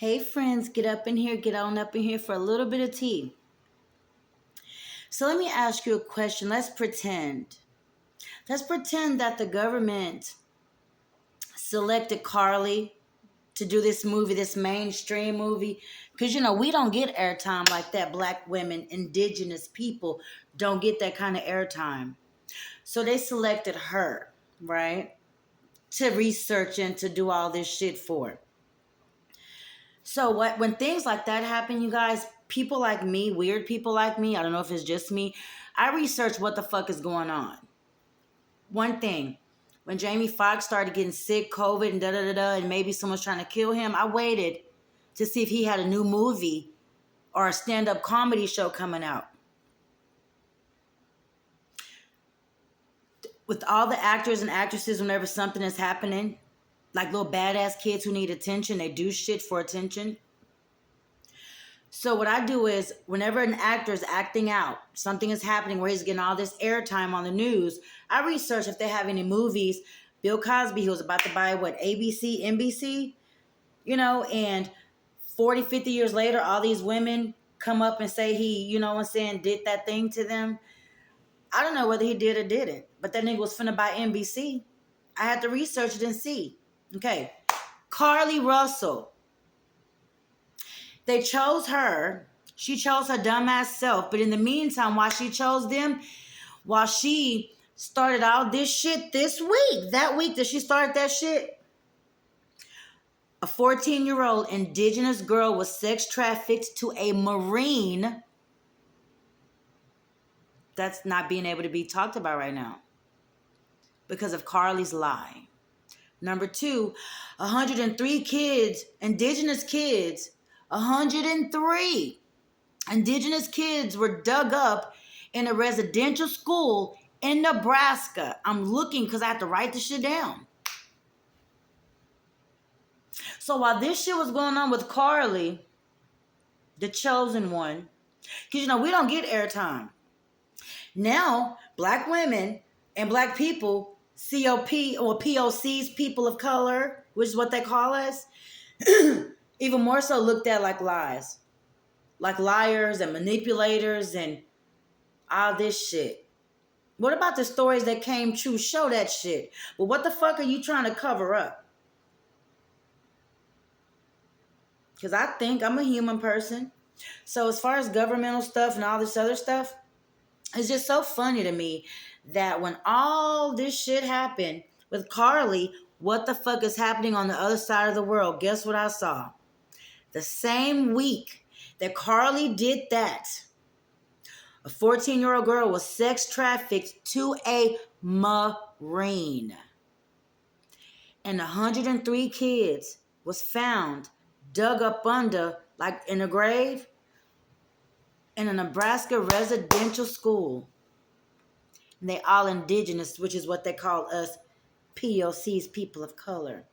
Hey friends, get up in here, get on up in here for a little bit of tea. So let me ask you a question. Let's pretend. Let's pretend that the government selected Carlee to do this movie, this mainstream movie. Because, we don't get airtime like that. Black women, indigenous people don't get that kind of airtime. So they selected her, right? To research and to do all this shit for. So when things like that happen, you guys, people like me, weird people like me, I don't know if it's just me, I research what the fuck is going on. One thing, when Jamie Foxx started getting sick, COVID, and da-da-da-da, and maybe someone's trying to kill him, I waited to see if he had a new movie or a stand-up comedy show coming out. With all the actors and actresses, whenever something is happening, like little badass kids who need attention, they do shit for attention. So what I do is whenever an actor is acting out, something is happening where he's getting all this airtime on the news, I research if they have any movies. Bill Cosby, he was about to buy, ABC, NBC? And 40, 50 years later, all these women come up and say he, did that thing to them. I don't know whether he did or didn't, but that nigga was finna buy NBC. I had to research it and see. Okay, Carlee Russell. They chose her. She chose her dumbass self. But in the meantime, while she chose them, while she started all this shit this week, that week that she started that shit, a 14-year-old indigenous girl was sex trafficked to a Marine. That's not being able to be talked about right now because of Carlee's lie. Number 2, 103 kids, indigenous kids, 103 indigenous kids were dug up in a residential school in Nebraska. I'm looking because I have to write this shit down. So while this shit was going on with Carlee, the chosen one, because we don't get airtime. Now, black women and black people, COP or POCs, people of color, which is what they call us, even more so looked at like lies. Like liars and manipulators and all this shit. What about the stories that came true? Show that shit. But what the fuck are you trying to cover up? Because I think I'm a human person. So as far as governmental stuff and all this other stuff, it's just so funny to me that when all this shit happened with Carlee, what the fuck is happening on the other side of the world? Guess what I saw? The same week that Carlee did that, a 14-year-old girl was sex trafficked to a Marine. And 103 kids was found dug up under, like in a grave, in a Nebraska residential school. And they all indigenous, which is what they call us POCs, people of color.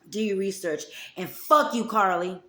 Do your research. And fuck you, Carlee.